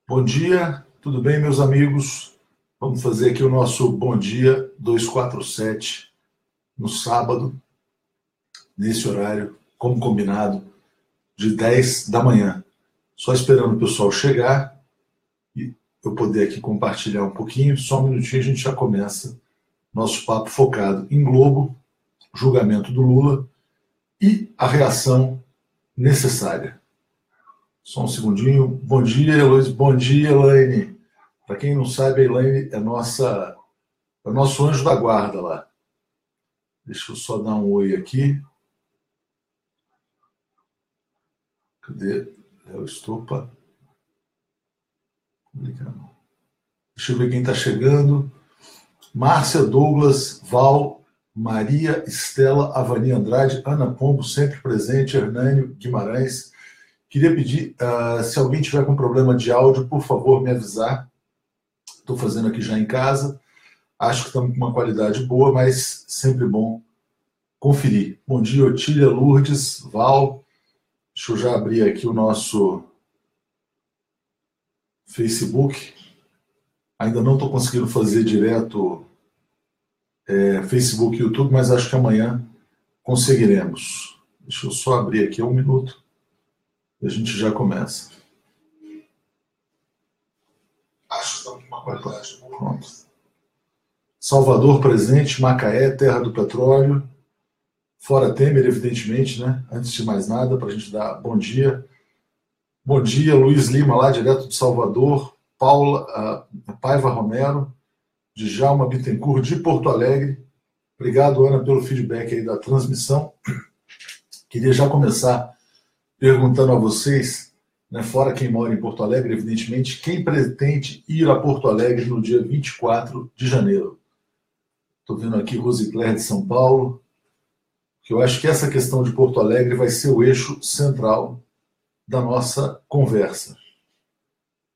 Bom dia, tudo bem, meus amigos? Vamos fazer aqui o nosso Bom Dia 247 no sábado, nesse horário, como combinado, de 10 da manhã. Só esperando o pessoal chegar e eu poder aqui compartilhar um pouquinho. Só um minutinho a gente já começa nosso papo focado em Globo, julgamento do Lula e a reação necessária. Só um segundinho. Bom dia, Heloísa. Bom dia, Elaine. Para quem não sabe, a Elaine é o nosso anjo da guarda lá. Deixa eu só dar um oi aqui. Cadê? Eu estou para... Deixa eu ver quem está chegando. Márcia, Douglas, Val, Maria, Estela, Avani Andrade, Ana Pombo, sempre presente, Hernânio Guimarães. Queria pedir, se alguém tiver com problema de áudio, por favor, me avisar. Estou fazendo aqui já em casa. Acho que estamos com uma qualidade boa, mas sempre bom conferir. Bom dia, Otília, Lourdes, Val. Deixa eu já abrir aqui o nosso Facebook. Ainda não estou conseguindo fazer direto Facebook e YouTube, mas acho que amanhã conseguiremos. Deixa eu só abrir aqui um minuto. E a gente já começa. Acho que está com uma qualidade boa. Pronto. Salvador presente, Macaé, terra do petróleo. Fora Temer, evidentemente, né? Antes de mais nada, para a gente dar bom dia. Bom dia, Luiz Lima, lá direto de Salvador. Paula, Paiva Romero, Djalma Bittencourt, de Porto Alegre. Obrigado, Ana, pelo feedback aí da transmissão. Queria já começar perguntando a vocês, né, fora quem mora em Porto Alegre, evidentemente, quem pretende ir a Porto Alegre no dia 24 de janeiro? Estou vendo aqui Rosicler de São Paulo, que eu acho que essa questão de Porto Alegre vai ser o eixo central da nossa conversa.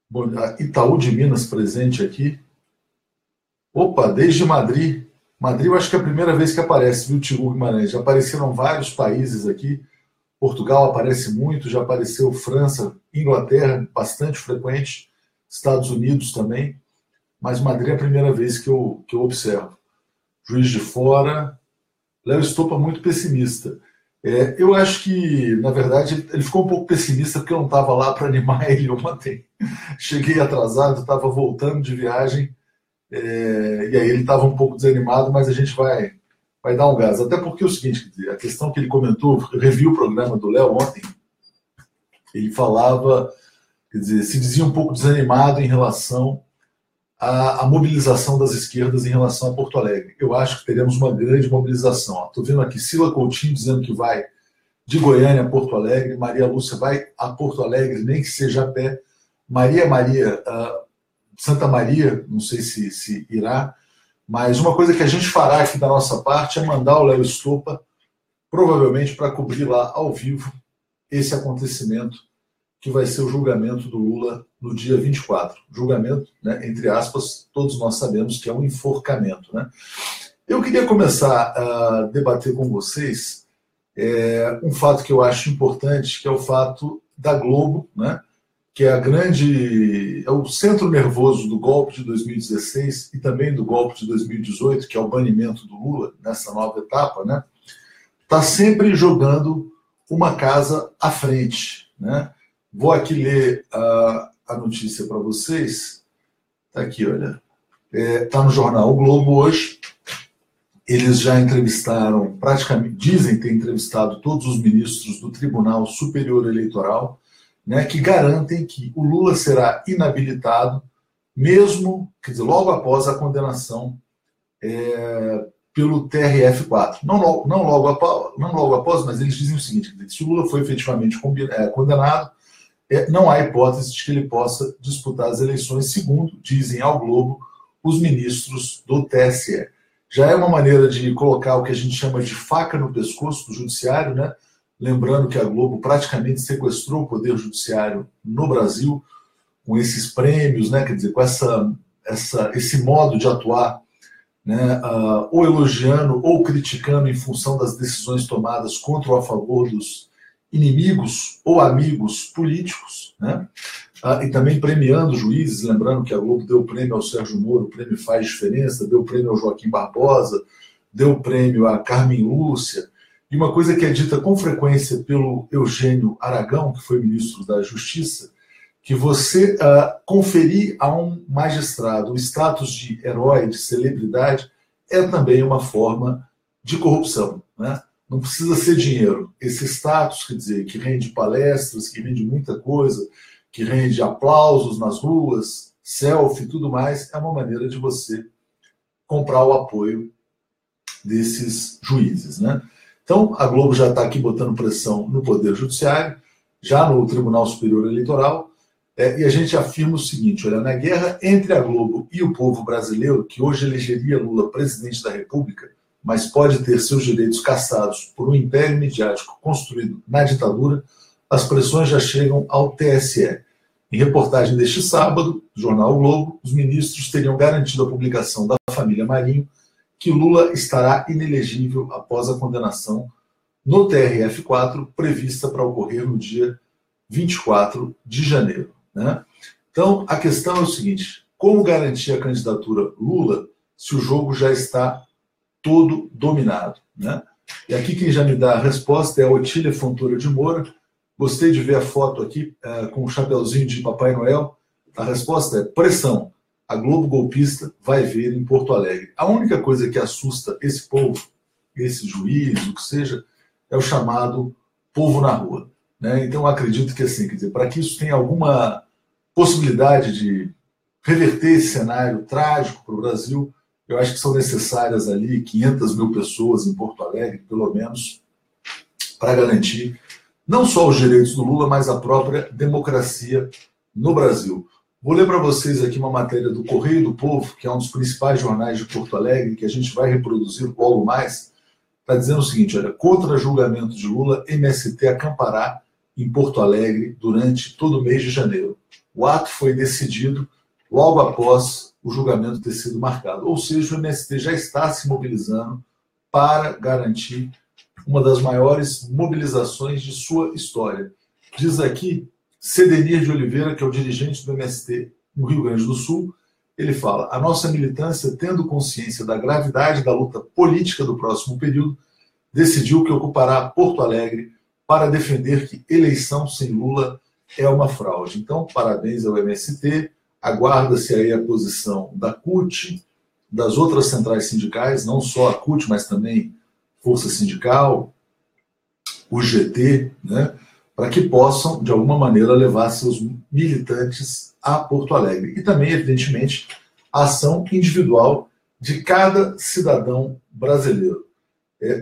Bom, a Itaú de Minas presente aqui. Opa, desde Madrid. Madrid eu acho que é a primeira vez que aparece, viu, Tiago Guimarães? Já apareceram vários países aqui. Portugal aparece muito, já apareceu França, Inglaterra, bastante frequente, Estados Unidos também, mas Madrid é a primeira vez que eu observo. Juiz de Fora, Léo Estopa muito pessimista. Eu acho que, na verdade, ele ficou um pouco pessimista porque eu não estava lá para animar ele ontem. Cheguei atrasado, estava voltando de viagem, e aí ele estava um pouco desanimado, mas a gente vai dar um gás. Até porque é o seguinte, a questão que ele comentou, eu revi o programa do Léo ontem, ele falava, quer dizer, se dizia um pouco desanimado em relação à mobilização das esquerdas em relação a Porto Alegre. Eu acho que teremos uma grande mobilização. Estou vendo aqui Sila Coutinho dizendo que vai de Goiânia a Porto Alegre, Maria Lúcia vai a Porto Alegre, nem que seja a pé. Maria, Santa Maria, não sei se irá, mas uma coisa que a gente fará aqui da nossa parte é mandar o Léo Estopa, provavelmente para cobrir lá ao vivo esse acontecimento, que vai ser o julgamento do Lula no dia 24. Julgamento, né, entre aspas, todos nós sabemos que é um enforcamento, né? Eu queria começar a debater com vocês um fato que eu acho importante, que é o fato da Globo, né? Que é o centro nervoso do golpe de 2016 e também do golpe de 2018, que é o banimento do Lula nessa nova etapa, né? Está sempre jogando uma casa à frente, né? Vou aqui ler a notícia para vocês. Está aqui, olha. Está no jornal O Globo hoje. Eles já entrevistaram, praticamente, dizem ter entrevistado todos os ministros do Tribunal Superior Eleitoral, né, que garantem que o Lula será inabilitado, mesmo, quer dizer, logo após a condenação pelo TRF4. Não logo após, mas eles dizem o seguinte: que se o Lula foi efetivamente condenado, não há hipótese de que ele possa disputar as eleições, segundo dizem ao Globo os ministros do TSE. Já é uma maneira de colocar o que a gente chama de faca no pescoço do judiciário, né? Lembrando que a Globo praticamente sequestrou o poder judiciário no Brasil, com esses prêmios, né? Quer dizer, com esse modo de atuar, né? Ou elogiando ou criticando em função das decisões tomadas contra ou a favor dos inimigos ou amigos políticos, né? e também premiando juízes, lembrando que a Globo deu prêmio ao Sérgio Moro, o prêmio Faz Diferença, deu prêmio ao Joaquim Barbosa, deu prêmio a Carmen Lúcia, e uma coisa que é dita com frequência pelo Eugênio Aragão, que foi ministro da Justiça, que você conferir a um magistrado o status de herói, de celebridade, é também uma forma de corrupção, né? Não precisa ser dinheiro. Esse status, quer dizer, que rende palestras, que rende muita coisa, que rende aplausos nas ruas, selfie e tudo mais, é uma maneira de você comprar o apoio desses juízes, né? Então, a Globo já está aqui botando pressão no Poder Judiciário, já no Tribunal Superior Eleitoral, e a gente afirma o seguinte, olha, na guerra entre a Globo e o povo brasileiro, que hoje elegeria Lula presidente da República, mas pode ter seus direitos cassados por um império midiático construído na ditadura, as pressões já chegam ao TSE. Em reportagem deste sábado, do jornal o Globo, os ministros teriam garantido a publicação da família Marinho que Lula estará inelegível após a condenação no TRF4, prevista para ocorrer no dia 24 de janeiro. Né? Então, a questão é o seguinte, como garantir a candidatura Lula se o jogo já está todo dominado? Né? E aqui quem já me dá a resposta é a Otília Fontoura de Moura. Gostei de ver a foto aqui com o chapeuzinho de Papai Noel. A resposta é pressão. A Globo golpista vai ver em Porto Alegre. A única coisa que assusta esse povo, esse juiz, o que seja, é o chamado povo na rua. Né? Então, eu acredito que, assim, quer dizer, para que isso tenha alguma possibilidade de reverter esse cenário trágico para o Brasil, eu acho que são necessárias ali 500 mil pessoas em Porto Alegre, pelo menos, para garantir não só os direitos do Lula, mas a própria democracia no Brasil. Vou ler para vocês aqui uma matéria do Correio do Povo, que é um dos principais jornais de Porto Alegre, que a gente vai reproduzir logo mais. Está dizendo o seguinte, olha, contra julgamento de Lula, MST acampará em Porto Alegre durante todo o mês de janeiro. O ato foi decidido logo após o julgamento ter sido marcado. Ou seja, o MST já está se mobilizando para garantir uma das maiores mobilizações de sua história. Diz aqui Cedenir de Oliveira, que é o dirigente do MST no Rio Grande do Sul, ele fala, a nossa militância, tendo consciência da gravidade da luta política do próximo período, decidiu que ocupará Porto Alegre para defender que eleição sem Lula é uma fraude. Então, parabéns ao MST, aguarda-se aí a posição da CUT, das outras centrais sindicais, não só a CUT, mas também Força Sindical, o GT, né, para que possam, de alguma maneira, levar seus militantes a Porto Alegre. E também, evidentemente, a ação individual de cada cidadão brasileiro.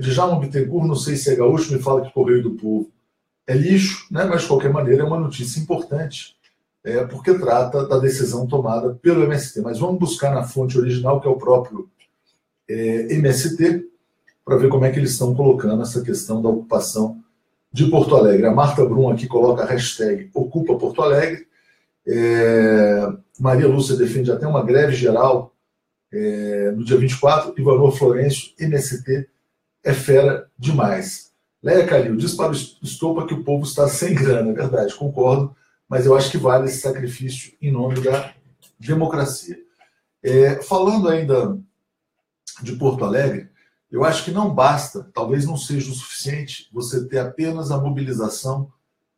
Djalma Bittencourt, não sei se é gaúcho, me fala que Correio do Povo é lixo, né, mas, de qualquer maneira, é uma notícia importante, porque trata da decisão tomada pelo MST. Mas vamos buscar na fonte original, que é o próprio MST, para ver como é que eles estão colocando essa questão da ocupação de Porto Alegre. A Marta Brum aqui coloca a hashtag Ocupa Porto Alegre. Maria Lúcia defende até uma greve geral no dia 24. Ivanor Florencio, MST é fera demais. Leia Calil, diz para o Estopa que o povo está sem grana. É verdade, concordo, mas eu acho que vale esse sacrifício em nome da democracia. Falando ainda de Porto Alegre, eu acho que não basta, talvez não seja o suficiente, você ter apenas a mobilização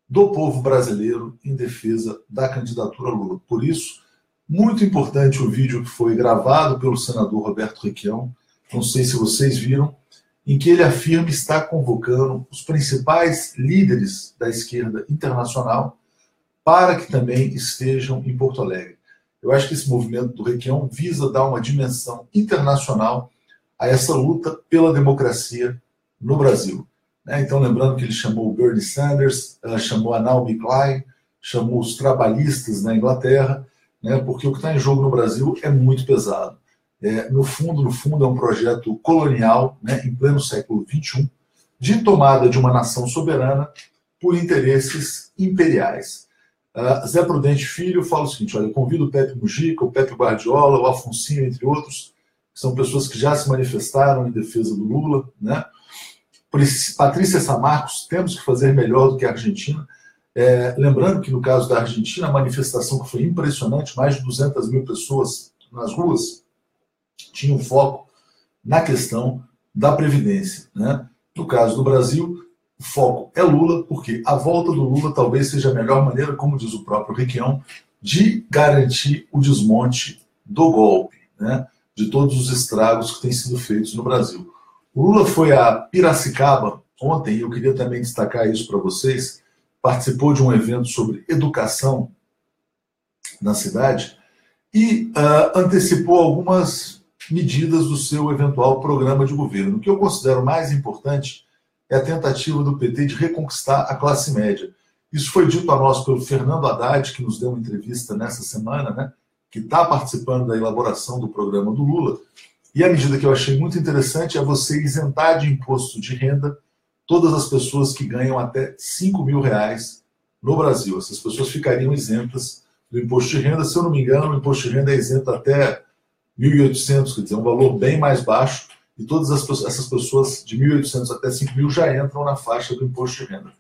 do povo brasileiro em defesa da candidatura Lula. Por isso, muito importante o vídeo que foi gravado pelo senador Roberto Requião, não sei se vocês viram, em que ele afirma estar convocando os principais líderes da esquerda internacional para que também estejam em Porto Alegre. Eu acho que esse movimento do Requião visa dar uma dimensão internacional a essa luta pela democracia no Brasil. Então, lembrando que ele chamou o Bernie Sanders, chamou a Naomi Klein, chamou os trabalhistas na Inglaterra, porque o que está em jogo no Brasil é muito pesado. No fundo, é um projeto colonial, em pleno século XXI, de tomada de uma nação soberana por interesses imperiais. Zé Prudente Filho fala o seguinte, olha, eu convido o Pepe Mujica, o Pepe Guardiola, o Afonsinho, entre outros, que são pessoas que já se manifestaram em defesa do Lula, Patrícia Samarcos, temos que fazer melhor do que a Argentina. Lembrando que no caso da Argentina, a manifestação que foi impressionante, mais de 200 mil pessoas nas ruas, tinha um foco na questão da Previdência, né? No caso do Brasil, o foco é Lula, porque a volta do Lula talvez seja a melhor maneira, como diz o próprio Requião, de garantir o desmonte do golpe, né? De todos os estragos que têm sido feitos no Brasil. O Lula foi a Piracicaba ontem, e eu queria também destacar isso para vocês, participou de um evento sobre educação na cidade e antecipou algumas medidas do seu eventual programa de governo. O que eu considero mais importante é a tentativa do PT de reconquistar a classe média. Isso foi dito a nós pelo Fernando Haddad, que nos deu uma entrevista nessa semana, né, que está participando da elaboração do programa do Lula. E a medida que eu achei muito interessante é você isentar de imposto de renda todas as pessoas que ganham até 5 mil reais no Brasil. Essas pessoas ficariam isentas do imposto de renda. Se eu não me engano, o imposto de renda é isento até 1.800, quer dizer, um valor bem mais baixo, e todas essas pessoas de 1.800 até 5 mil já entram na faixa do imposto de renda.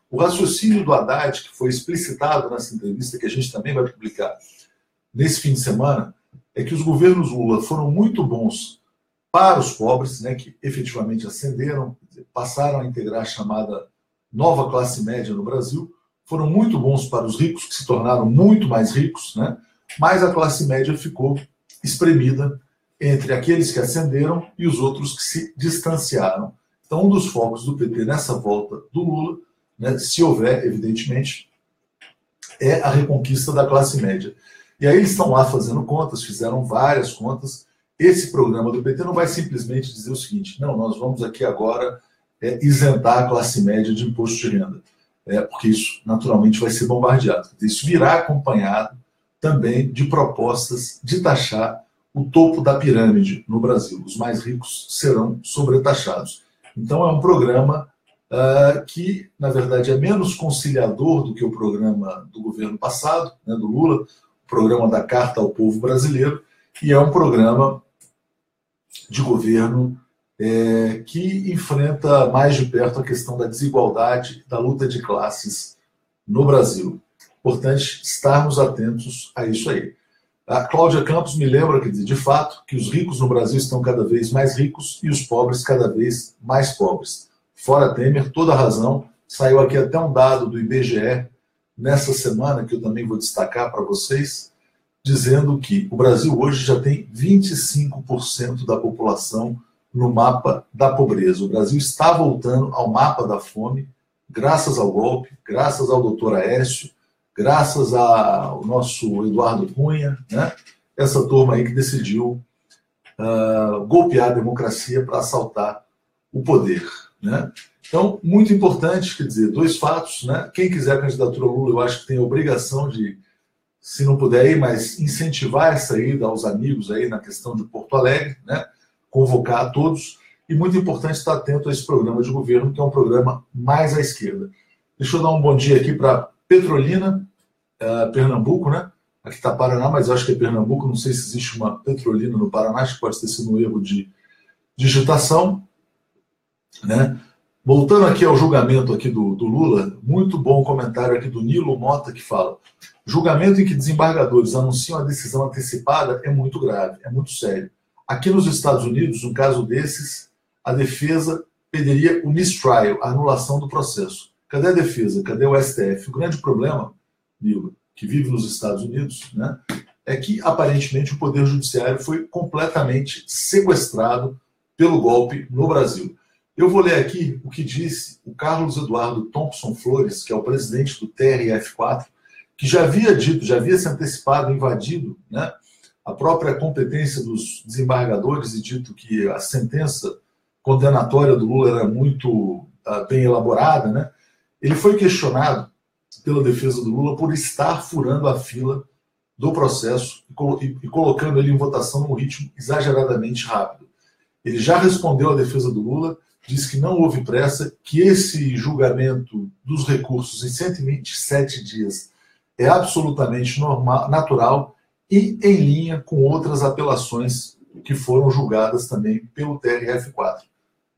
O raciocínio do Haddad, que foi explicitado nessa entrevista, que a gente também vai publicar nesse fim de semana, é que os governos Lula foram muito bons para os pobres, né, que efetivamente ascenderam, passaram a integrar a chamada nova classe média no Brasil, foram muito bons para os ricos, que se tornaram muito mais ricos, né, mas a classe média ficou espremida entre aqueles que ascenderam e os outros que se distanciaram. Então, um dos focos do PT nessa volta do Lula, né, se houver, evidentemente, é a reconquista da classe média. E aí eles estão lá fazendo contas, fizeram várias contas. Esse programa do PT não vai simplesmente dizer o seguinte: não, nós vamos aqui agora isentar a classe média de imposto de renda, porque isso naturalmente vai ser bombardeado. Isso virá acompanhado também de propostas de taxar o topo da pirâmide no Brasil. Os mais ricos serão sobretaxados. Então é um programa que, na verdade, é menos conciliador do que o programa do governo passado, né, do Lula, o programa da Carta ao Povo Brasileiro, e é um programa de governo que enfrenta mais de perto a questão da desigualdade, da luta de classes no Brasil. Importante estarmos atentos a isso aí. A Cláudia Campos me lembra, quer dizer, de fato, que os ricos no Brasil estão cada vez mais ricos e os pobres cada vez mais pobres. Fora Temer, toda a razão. Saiu aqui até um dado do IBGE nessa semana, que eu também vou destacar para vocês, dizendo que o Brasil hoje já tem 25% da população no mapa da pobreza. O Brasil está voltando ao mapa da fome, graças ao golpe, graças ao doutor Aécio, graças ao nosso Eduardo Cunha, né? Essa turma aí que decidiu golpear a democracia para assaltar o poder, né? Então, muito importante, quer dizer, dois fatos, né? Quem quiser a candidatura ao Lula, eu acho que tem a obrigação de, se não puder ir, mas incentivar essa ida aos amigos aí na questão de Porto Alegre, né? Convocar a todos, e muito importante estar atento a esse programa de governo, que é um programa mais à esquerda. Deixa eu dar um bom dia aqui para Petrolina, Pernambuco, né? Aqui está Paraná, mas eu acho que é Pernambuco, não sei se existe uma Petrolina no Paraná, acho que pode ter sido um erro de digitação, né? Voltando aqui ao julgamento aqui do Lula, muito bom comentário aqui do Nilo Mota, que fala: julgamento em que desembargadores anunciam a decisão antecipada é muito grave, é muito sério. Aqui nos Estados Unidos, no caso desses, a defesa pediria o mistrial, a anulação do processo. Cadê a defesa? Cadê o STF? O grande problema, Nilo, que vive nos Estados Unidos, né, é que aparentemente o Poder Judiciário foi completamente sequestrado pelo golpe no Brasil. Eu vou ler aqui o que disse o Carlos Eduardo Thompson Flores, que é o presidente do TRF4, que já havia dito, já havia se antecipado, invadido, né, a própria competência dos desembargadores e dito que a sentença condenatória do Lula era muito bem elaborada, né? Ele foi questionado pela defesa do Lula por estar furando a fila do processo e colocando ele em votação num ritmo exageradamente rápido. Ele já respondeu à defesa do Lula, disse que não houve pressa, que esse julgamento dos recursos em 127 dias é absolutamente normal, natural e em linha com outras apelações que foram julgadas também pelo TRF4.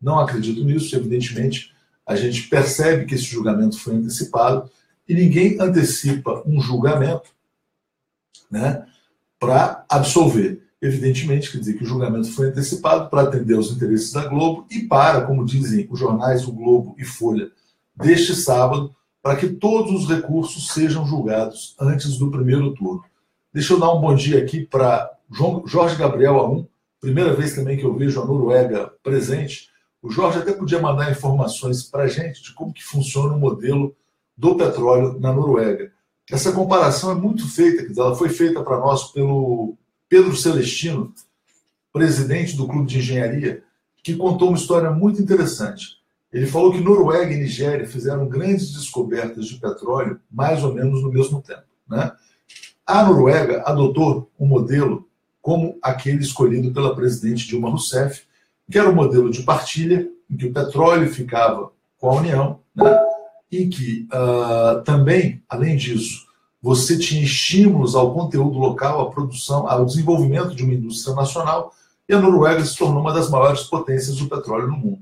Não acredito nisso, evidentemente, a gente percebe que esse julgamento foi antecipado e ninguém antecipa um julgamento, né, para absolver. Evidentemente, quer dizer que o julgamento foi antecipado para atender aos interesses da Globo e para, como dizem os jornais O Globo e Folha, deste sábado, para que todos os recursos sejam julgados antes do primeiro turno. Deixa eu dar um bom dia aqui para Jorge Gabriel A1, primeira vez também que eu vejo a Noruega presente. O Jorge até podia mandar informações para a gente de como que funciona o modelo do petróleo na Noruega. Essa comparação é muito feita, quer dizer, ela foi feita para nós pelo Pedro Celestino, presidente do Clube de Engenharia, que contou uma história muito interessante. Ele falou que Noruega e Nigéria fizeram grandes descobertas de petróleo mais ou menos no mesmo tempo, né? A Noruega adotou um modelo como aquele escolhido pela presidente Dilma Rousseff, que era um modelo de partilha, em que o petróleo ficava com a União, né? Em que também, além disso, você tinha estímulos ao conteúdo local, à produção, ao desenvolvimento de uma indústria nacional, e a Noruega se tornou uma das maiores potências do petróleo no mundo.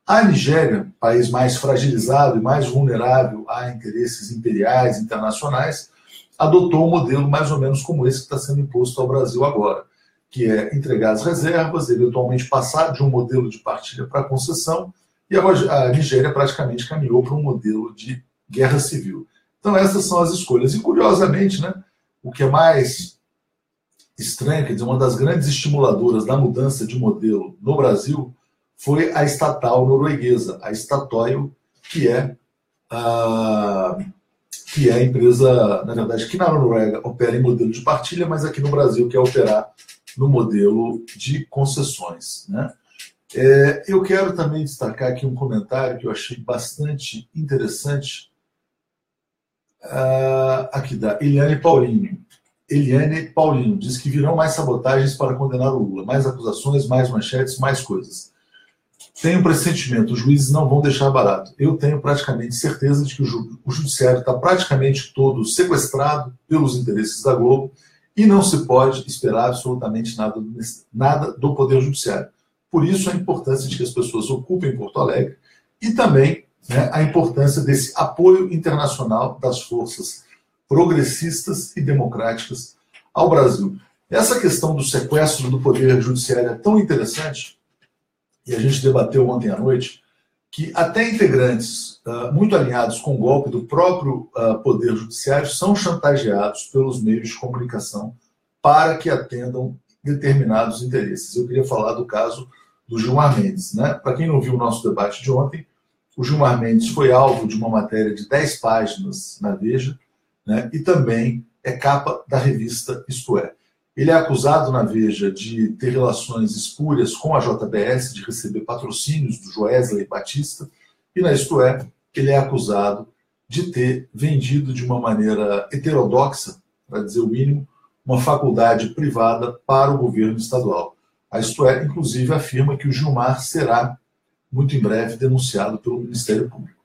A Nigéria, país mais fragilizado e mais vulnerável a interesses imperiais internacionais, adotou um modelo mais ou menos como esse que está sendo imposto ao Brasil agora, que é entregar as reservas, eventualmente passar de um modelo de partilha para concessão, e a Nigéria praticamente caminhou para um modelo de guerra civil. Então essas são as escolhas. E curiosamente, né, o que é mais estranho, quer dizer, uma das grandes estimuladoras da mudança de modelo no Brasil foi a estatal norueguesa, a Statoil, que é a empresa, na verdade, que na Noruega opera em modelo de partilha, mas aqui no Brasil quer operar no modelo de concessões, né? Eu quero também destacar aqui um comentário que eu achei bastante interessante, aqui da Eliane Paulinho. Eliane Paulinho diz que virão mais sabotagens para condenar o Lula, mais acusações, mais manchetes, mais coisas. Tenho um pressentimento, os juízes não vão deixar barato. Eu tenho praticamente certeza de que o judiciário está praticamente todo sequestrado pelos interesses da Globo e não se pode esperar absolutamente nada do Poder Judiciário. Por isso a importância de que as pessoas ocupem Porto Alegre e também, né, a importância desse apoio internacional das forças progressistas e democráticas ao Brasil. Essa questão do sequestro do Poder Judiciário é tão interessante, e a gente debateu ontem à noite, que até integrantes muito alinhados com o golpe do próprio Poder Judiciário são chantageados pelos meios de comunicação para que atendam determinados interesses. Eu queria falar do caso do Gilmar Mendes, né? Para quem não viu o nosso debate de ontem, o Gilmar Mendes foi alvo de uma matéria de 10 páginas na Veja, né? E também é capa da revista Isto É. Ele é acusado na Veja de ter relações espúrias com a JBS, de receber patrocínios do Joesley Batista, e na Isto É, ele é acusado de ter vendido de uma maneira heterodoxa, para dizer o mínimo, uma faculdade privada para o governo estadual. A Isto É, inclusive, afirma que o Gilmar será, muito em breve, denunciado pelo Ministério Público.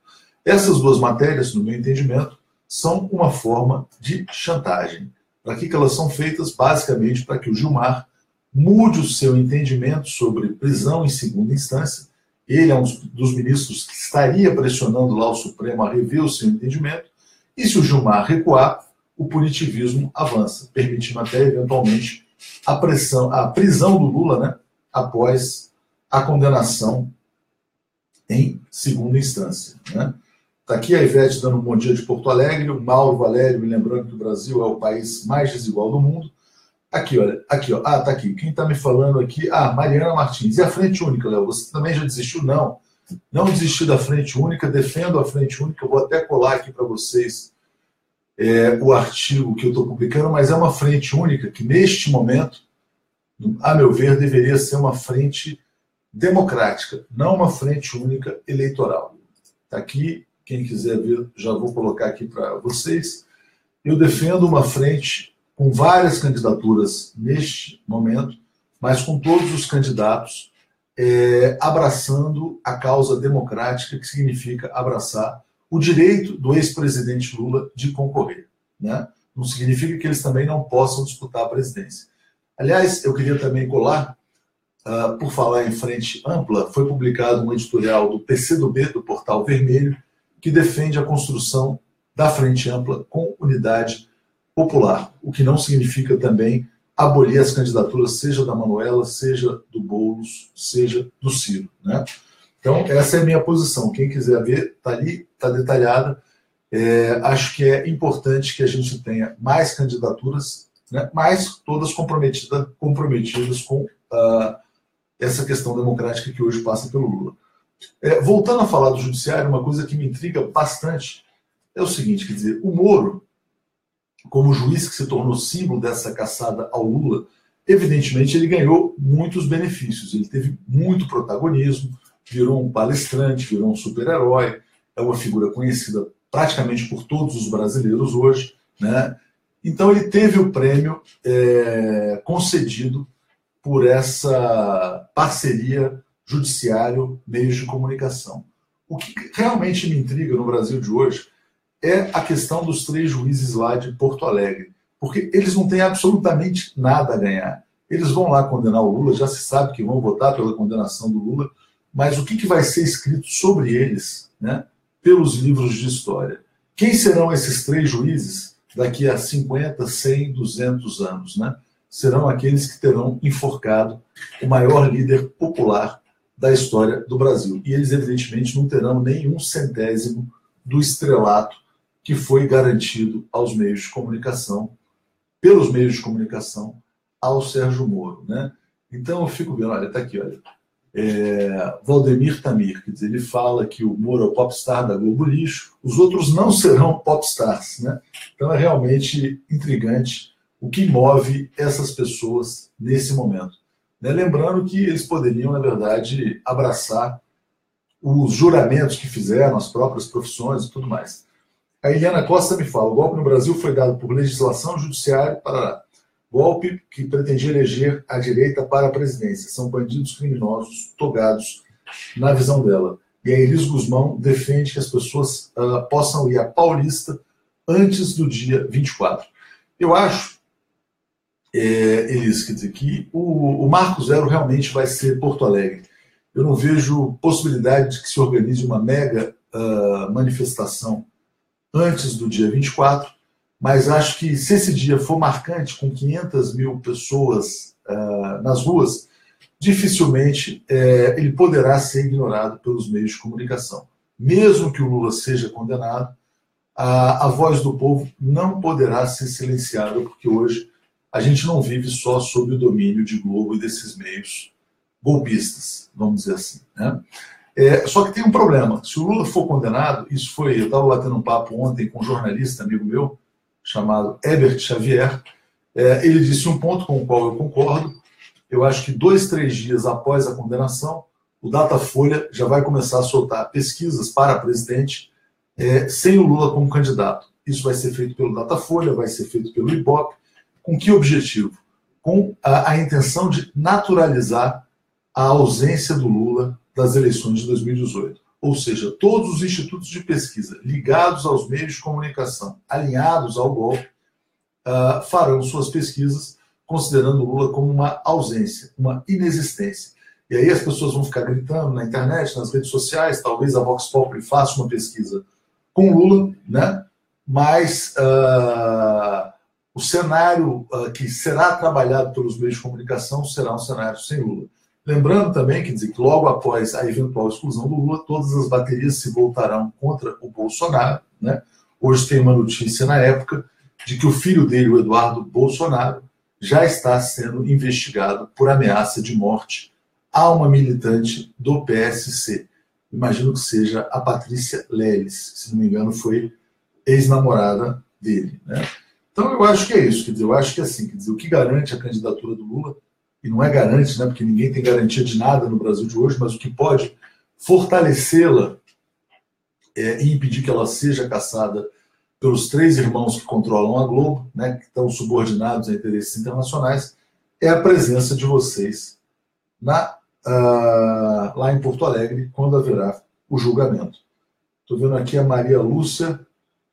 Essas duas matérias, no meu entendimento, são uma forma de chantagem. Para que elas são feitas? Basicamente para que o Gilmar mude o seu entendimento sobre prisão em segunda instância. Ele é um dos ministros que estaria pressionando lá o Supremo a rever o seu entendimento. E se o Gilmar recuar, o punitivismo avança, permitindo até, eventualmente, a prisão do Lula, né, após a condenação em segunda instância, né? Está aqui a Ivete dando um bom dia de Porto Alegre, o Mauro Valério me lembrando que o Brasil é o país mais desigual do mundo. Aqui, olha, aqui, ó. Tá aqui. Quem está me falando aqui? Mariana Martins. E a Frente Única, Léo? Você também já desistiu? Não. Não desisti da Frente Única, defendo a Frente Única. Eu vou até colar aqui para vocês o artigo que eu estou publicando, mas é uma Frente Única que, neste momento, a meu ver, deveria ser uma frente democrática, não uma Frente Única eleitoral. Está aqui. Quem quiser ver, já vou colocar aqui para vocês. Eu defendo uma frente com várias candidaturas neste momento, mas com todos os candidatos abraçando a causa democrática, que significa abraçar o direito do ex-presidente Lula de concorrer, né? Não significa que eles também não possam disputar a presidência. Aliás, eu queria também colar, por falar em frente ampla, foi publicado um editorial do PCdoB, do Portal Vermelho, que defende a construção da Frente Ampla com unidade popular, o que não significa também abolir as candidaturas, seja da Manuela, seja do Boulos, seja do Ciro, né? Então, essa é a minha posição. Quem quiser ver, está ali, está detalhada. Acho que é importante que a gente tenha mais candidaturas, né, mas todas comprometidas com essa questão democrática que hoje passa pelo Lula. Voltando a falar do judiciário, uma coisa que me intriga bastante é o seguinte, quer dizer, o Moro, como juiz que se tornou símbolo dessa caçada ao Lula, evidentemente ele ganhou muitos benefícios, ele teve muito protagonismo, virou um palestrante, virou um super-herói, é uma figura conhecida praticamente por todos os brasileiros hoje, né? Então ele teve o prêmio concedido por essa parceria judiciário-meios de comunicação. O que realmente me intriga no Brasil de hoje é a questão dos 3 juízes lá de Porto Alegre, porque eles não têm absolutamente nada a ganhar. Eles vão lá condenar o Lula, já se sabe que vão votar pela condenação do Lula, mas o que vai ser escrito sobre eles, né, pelos livros de história? Quem serão esses 3 juízes daqui a 50, 100, 200 anos, né? Serão aqueles que terão enforcado o maior líder popular da história do Brasil. E eles, evidentemente, não terão nem 1/100º do estrelato que foi garantido aos meios de comunicação, pelos meios de comunicação, ao Sérgio Moro, né? Então eu fico vendo, olha, está aqui, olha, Valdemir Tamir, quer dizer, ele fala que o Moro é o popstar da Globo Lixo, os outros não serão popstars, né? Então é realmente intrigante o que move essas pessoas nesse momento, né? Lembrando que eles poderiam, na verdade, abraçar os juramentos que fizeram, as próprias profissões e tudo mais. A Eliana Costa me fala, o golpe no Brasil foi dado por legislação, judiciário, para golpe que pretendia eleger a direita para a presidência. São bandidos criminosos togados na visão dela. E a Elis Guzmão defende que as pessoas possam ir à Paulista antes do dia 24. Eu acho, Elis, quer dizer, que o Marco Zero realmente vai ser Porto Alegre. Eu não vejo possibilidade de que se organize uma mega manifestação antes do dia 24, mas acho que se esse dia for marcante, com 500 mil pessoas nas ruas, dificilmente ele poderá ser ignorado pelos meios de comunicação. Mesmo que o Lula seja condenado, a voz do povo não poderá ser silenciada, porque hoje a gente não vive só sob o domínio de Globo e desses meios golpistas, vamos dizer assim, né? Só que tem um problema. Se o Lula for condenado, eu estava batendo um papo ontem com um jornalista amigo meu, chamado Herbert Xavier, ele disse um ponto com o qual eu concordo. Eu acho que 2, 3 dias após a condenação, o Datafolha já vai começar a soltar pesquisas para presidente sem o Lula como candidato. Isso vai ser feito pelo Datafolha, vai ser feito pelo Ibope. Com que objetivo? Com a intenção de naturalizar a ausência do Lula das eleições de 2018. Ou seja, todos os institutos de pesquisa ligados aos meios de comunicação, alinhados ao golpe, farão suas pesquisas considerando o Lula como uma ausência, uma inexistência. E aí as pessoas vão ficar gritando na internet, nas redes sociais, talvez a Vox Populi faça uma pesquisa com Lula, né? Mas o cenário que será trabalhado pelos meios de comunicação será um cenário sem Lula. Lembrando também que logo após a eventual exclusão do Lula, todas as baterias se voltarão contra o Bolsonaro, né? Hoje tem uma notícia na época de que o filho dele, o Eduardo Bolsonaro, já está sendo investigado por ameaça de morte a uma militante do PSC. Imagino que seja a Patrícia Leles, se não me engano foi ex-namorada dele, né? Então eu acho que é isso, quer dizer, eu acho que assim, quer dizer, o que garante a candidatura do Lula, e não é garante, né, porque ninguém tem garantia de nada no Brasil de hoje, mas o que pode fortalecê-la e impedir que ela seja caçada pelos 3 irmãos que controlam a Globo, né, que estão subordinados a interesses internacionais, é a presença de vocês lá em Porto Alegre, quando haverá o julgamento. Estou vendo aqui a Maria Lúcia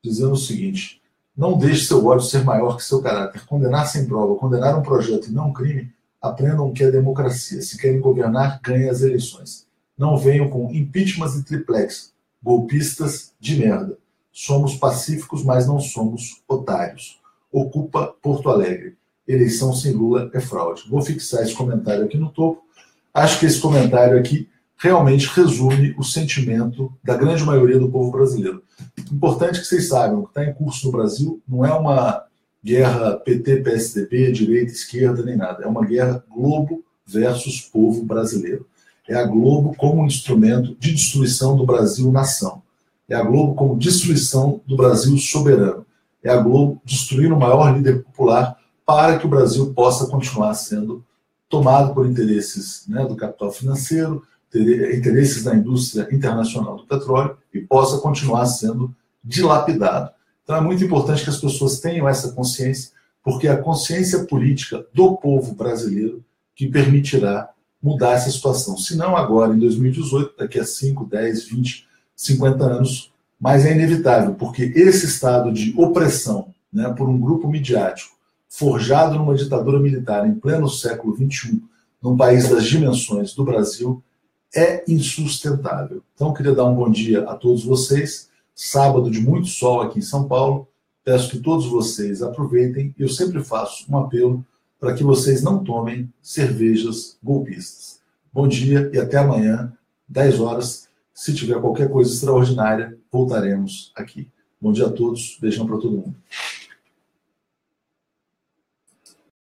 dizendo o seguinte: não deixe seu ódio ser maior que seu caráter. Condenar sem prova, condenar um projeto e não um crime, aprendam que é democracia. Se querem governar, ganhem as eleições. Não venham com impeachments e triplex, golpistas de merda. Somos pacíficos, mas não somos otários. Ocupa Porto Alegre. Eleição sem Lula é fraude. Vou fixar esse comentário aqui no topo. Acho que esse comentário aqui realmente resume o sentimento da grande maioria do povo brasileiro. Importante que vocês saibam, o que está em curso no Brasil não é uma guerra PT, PSDB, direita, esquerda, nem nada. É uma guerra Globo versus povo brasileiro. É a Globo como um instrumento de destruição do Brasil-nação. É a Globo como destruição do Brasil soberano. É a Globo destruir o maior líder popular para que o Brasil possa continuar sendo tomado por interesses, né, do capital financeiro, interesses da indústria internacional do petróleo e possa continuar sendo dilapidado. Então é muito importante que as pessoas tenham essa consciência, porque é a consciência política do povo brasileiro que permitirá mudar essa situação. Se não agora, em 2018, daqui a 5, 10, 20, 50 anos, mas é inevitável, porque esse estado de opressão, né, por um grupo midiático, forjado numa ditadura militar em pleno século XXI, num país das dimensões do Brasil, é insustentável. Então, eu queria dar um bom dia a todos vocês. Sábado de muito sol aqui em São Paulo. Peço que todos vocês aproveitem. Eu sempre faço um apelo para que vocês não tomem cervejas golpistas. Bom dia e até amanhã, 10 horas. Se tiver qualquer coisa extraordinária, voltaremos aqui. Bom dia a todos. Beijão para todo mundo.